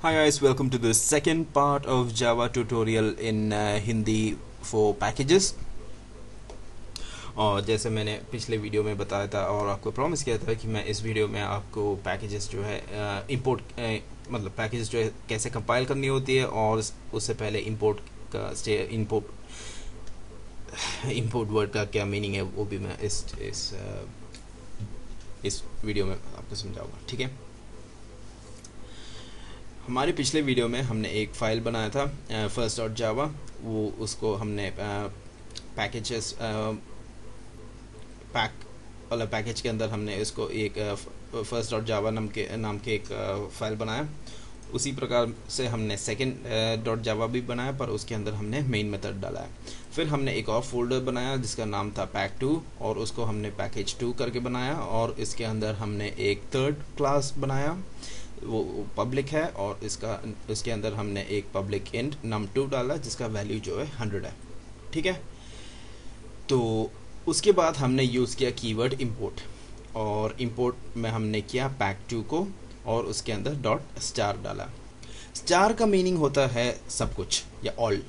Hi guys, welcome to the second part of Java tutorial in Hindi for packages. और जैसे मैंने पिछले video में बताया था और आपको प्रॉमिस किया था कि मैं इस वीडियो में आपको पैकेजेस जो है इंपोर्ट मतलब पैकेजेस जो है कैसे कंपाइल करनी होती है और उससे पहले इंपोर्ट का इंपोर्ट वर्ड का क्या मीनिंग है वो भी मैं इस वीडियो में आपको समझाऊंगा। ठीक है, हमारे पिछले वीडियो में हमने एक फ़ाइल बनाया था first.java। वो उसको हमने पैकेजेस वाला पैकेज के अंदर हमने इसको एक first.java नाम के एक फ़ाइल बनाया। उसी प्रकार से हमने second.java भी बनाया, पर उसके अंदर हमने मेन मेथड डाला है। फिर हमने एक और फोल्डर बनाया जिसका नाम था pack2 और उसको हमने package2 करके बनाया और इसके अंदर हमने एक थर्ड क्लास बनाया, वो पब्लिक है और इसके अंदर हमने एक पब्लिक इंट num2 डाला जिसका वैल्यू जो है 100 है। ठीक है, तो उसके बाद हमने यूज़ किया कीवर्ड इंपोर्ट और इंपोर्ट में हमने किया pack2 को और उसके अंदर डॉट स्टार डाला। स्टार का मीनिंग होता है सब कुछ या ऑल।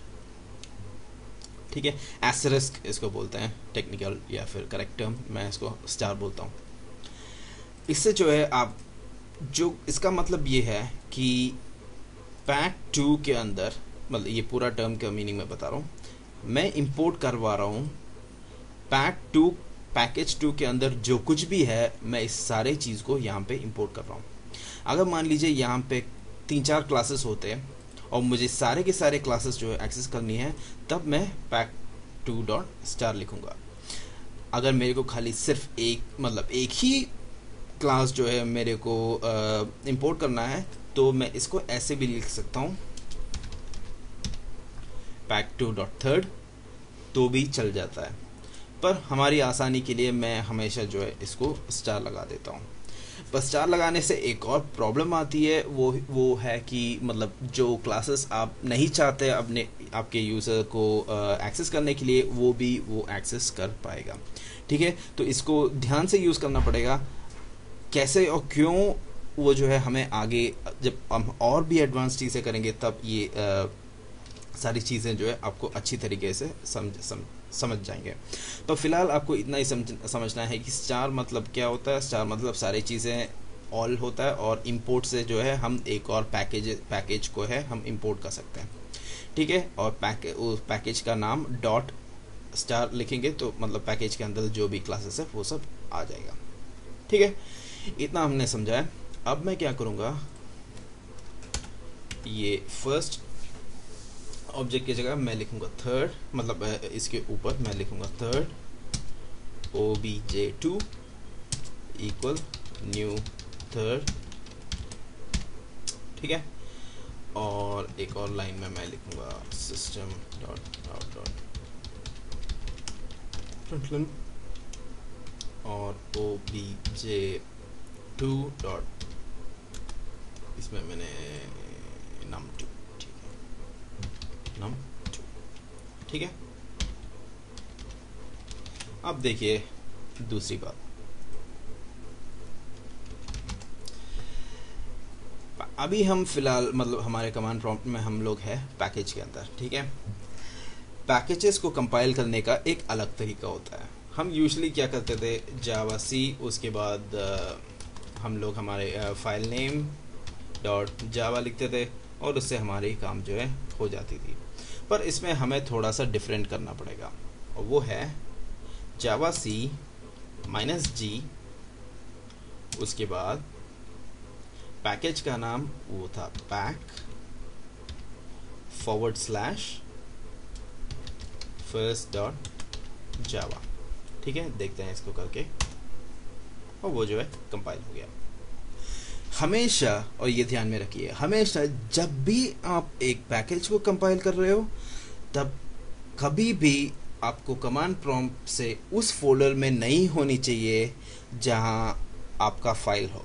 ठीक है, एस्टरिस्क इसको बोलते हैं टेक्निकल या फिर करेक्ट टर्म, मैं इसको स्टार बोलता हूँ। इससे जो है आप जो इसका मतलब ये है कि pack2 के अंदर, मतलब ये पूरा टर्म का मीनिंग मैं बता रहा हूँ, मैं इंपोर्ट करवा रहा हूँ pack2 पैकेज 2 के अंदर जो कुछ भी है मैं इस सारे चीज़ को यहाँ पे इंपोर्ट कर रहा हूँ। अगर मान लीजिए यहाँ पे 3-4 क्लासेस होते हैं और मुझे सारे के सारे क्लासेस जो है एक्सेस करनी है, तब मैं pack2 डॉट स्टार लिखूँगा। अगर मेरे को खाली सिर्फ एक ही क्लास जो है मेरे को इंपोर्ट करना है तो मैं इसको ऐसे भी लिख सकता हूँ pack2 डॉट थर्ड, तो भी चल जाता है। पर हमारी आसानी के लिए मैं हमेशा जो है इसको स्टार लगा देता हूँ। पर स्टार लगाने से एक और प्रॉब्लम आती है, वो है कि मतलब जो क्लासेस आप नहीं चाहते अपने आपके यूज़र को एक्सेस करने के लिए वो एक्सेस कर पाएगा। ठीक है, तो इसको ध्यान से यूज़ करना पड़ेगा कैसे और क्यों। वो जो है हमें आगे जब हम और भी एडवांस चीज़ें करेंगे तब ये सारी चीज़ें जो है आपको अच्छी तरीके से समझ जाएंगे। तो फिलहाल आपको इतना ही समझना है कि स्टार मतलब क्या होता है। स्टार मतलब सारी चीज़ें ऑल होता है और इंपोर्ट से जो है हम एक और पैकेज को है हम इंपोर्ट कर सकते हैं। ठीक है, और पैकेज का नाम डॉट स्टार लिखेंगे तो मतलब पैकेज के अंदर जो भी क्लासेस है वो सब आ जाएगा। ठीक है, इतना हमने समझा है। अब मैं क्या करूँगा, ये फर्स्ट ऑब्जेक्ट की जगह मैं लिखूँगा थर्ड, मतलब इसके ऊपर मैं लिखूँगा third obj2 equal new third. ठीक है, और एक और लाइन में मैं लिखूँगा system dot out dot frontline और obj2 डॉट, इसमें मैंने num2। ठीक है, num2। ठीक है, अब देखिए दूसरी बात। अभी हम फिलहाल मतलब हमारे कमांड प्रॉम्प्ट में हम लोग हैं पैकेज के अंदर। ठीक है, पैकेजेस को कंपाइल करने का एक अलग तरीका होता है। हम यूजुअली क्या करते थे, जावा सी, उसके बाद हम लोग हमारे फाइल नेम डॉट जावा लिखते थे और उससे हमारी काम जो है हो जाती थी। पर इसमें हमें थोड़ा सा डिफरेंट करना पड़ेगा और वो है जावा सी -g, उसके बाद पैकेज का नाम वो था पैक /first.java। ठीक है, देखते हैं इसको करके, और वो जो है कंपाइल हो गया। हमेशा, और ये ध्यान में रखिए, हमेशा जब भी आप एक पैकेज को कंपाइल कर रहे हो तब कभी भी आपको कमांड प्रॉम्प्ट से उस फोल्डर में नहीं होनी चाहिए जहां आपका फाइल हो।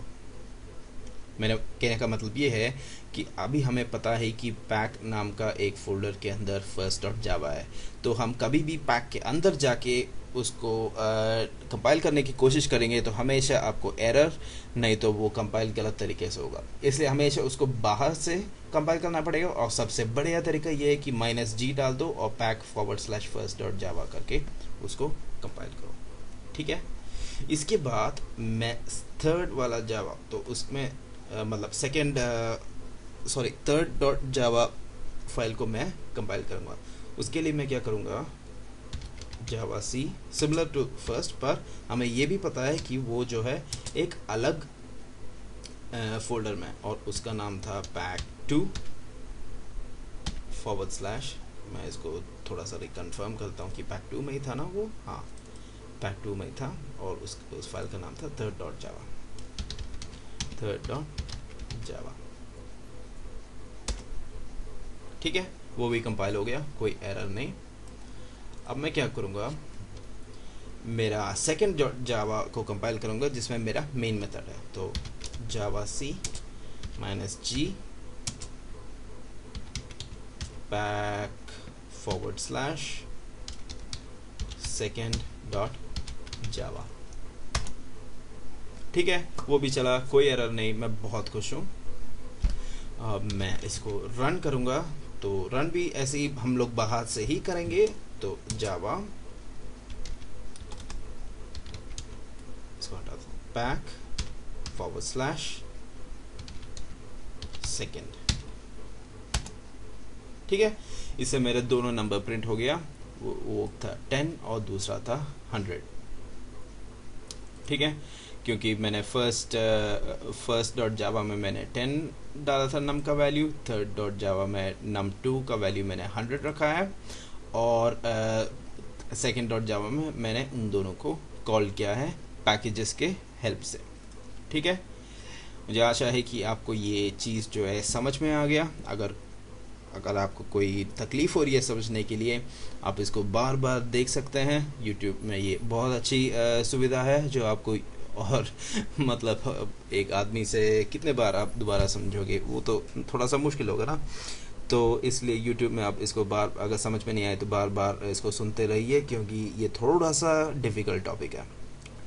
मेरे कहने का मतलब ये है कि अभी हमें पता है कि पैक नाम का एक फोल्डर के अंदर first.java है, तो हम कभी भी पैक के अंदर जाके उसको कंपाइल करने की कोशिश करेंगे तो हमेशा आपको एरर, नहीं तो वो कंपाइल गलत तरीके से होगा। इसलिए हमेशा उसको बाहर से कंपाइल करना पड़ेगा, और सबसे बढ़िया तरीका ये है कि -g डाल दो और pack/first.java करके उसको कंपाइल करो। ठीक है, इसके बाद मैं थर्ड वाला जावा, तो उसमें मतलब third.java फाइल को मैं कंपाइल करूँगा। उसके लिए मैं क्या करूँगा, जावा सी सिमिलर टू फर्स्ट, पर हमें ये भी पता है कि वो जो है एक अलग फोल्डर में, और उसका नाम था pack2 / मैं इसको थोड़ा सा रिकन्फर्म करता हूँ कि pack2 में ही था ना वो, हाँ pack2 में ही था, और उस फाइल का नाम था third.java। ठीक है, वो भी कंपाइल हो गया, कोई एरर नहीं। अब मैं क्या करूँगा, मेरा सेकंड जावा को कंपाइल करूँगा जिसमें मेरा मेन मेथड है। तो जावा सी -g pack/second.java। ठीक है, वो भी चला, कोई एरर नहीं, मैं बहुत खुश हूँ। अब मैं इसको रन करूँगा, तो रन भी ऐसे ही हम लोग बाहर से ही करेंगे। तो जावा, इसको हटा दो, pack/second। ठीक है, इससे मेरे दोनों नंबर प्रिंट हो गया, वो था 10 और दूसरा था 100। ठीक है, क्योंकि मैंने first.java में मैंने 10 डाला था नम का वैल्यू, third.java में num2 का वैल्यू मैंने 100 रखा है, और second.java में मैंने उन दोनों को कॉल किया है पैकेजेस के हेल्प से। ठीक है, मुझे आशा है कि आपको ये चीज़ जो है समझ में आ गया। अगर आपको कोई तकलीफ़ हो रही है समझने के लिए, आप इसको बार बार देख सकते हैं। YouTube में ये बहुत अच्छी सुविधा है जो आपको, और मतलब एक आदमी से कितने बार आप दोबारा समझोगे, वो तो थोड़ा सा मुश्किल होगा ना। तो इसलिए YouTube में आप इसको अगर समझ में नहीं आए तो बार बार इसको सुनते रहिए, क्योंकि ये थोड़ा सा डिफ़िकल्ट टॉपिक है।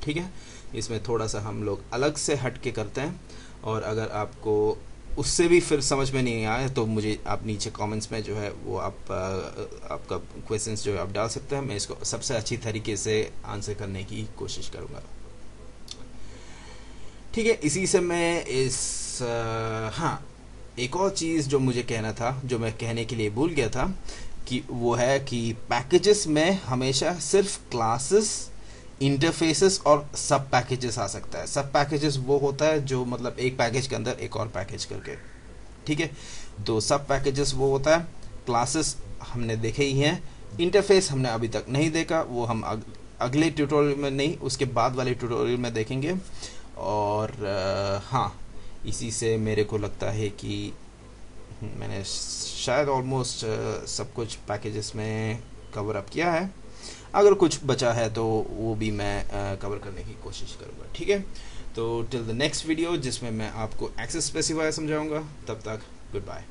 ठीक है, इसमें थोड़ा सा हम लोग अलग से हट के करते हैं, और अगर आपको उससे भी फिर समझ में नहीं आए तो मुझे आप नीचे कमेंट्स में जो है वो आपका क्वेश्चंस जो है आप डाल सकते हैं। मैं इसको सबसे अच्छी तरीके से आंसर करने की कोशिश करूँगा। ठीक है, इसी से मैं हाँ, एक और चीज़ जो मुझे कहना था, जो मैं कहने के लिए भूल गया था, कि वो है कि पैकेजेस में हमेशा सिर्फ क्लासेस, इंटरफेसेस और सब पैकेजेस आ सकता है। सब पैकेजेस वो होता है जो मतलब एक पैकेज के अंदर एक और पैकेज करके। ठीक है, तो सब पैकेजेस वो होता है। क्लासेस हमने देखे ही हैं, इंटरफेस हमने अभी तक नहीं देखा, वो हम अगले ट्यूटोरियल में नहीं, उसके बाद वाले ट्यूटोरियल में देखेंगे। और हाँ, इसी से मेरे को लगता है कि मैंने शायद ऑलमोस्ट सब कुछ पैकेजेस में कवर अप किया है। अगर कुछ बचा है तो वो भी मैं कवर करने की कोशिश करूँगा। ठीक है, तो टिल द नेक्स्ट वीडियो जिसमें मैं आपको एक्सेस स्पेसिफायर समझाऊंगा, तब तक गुड बाय।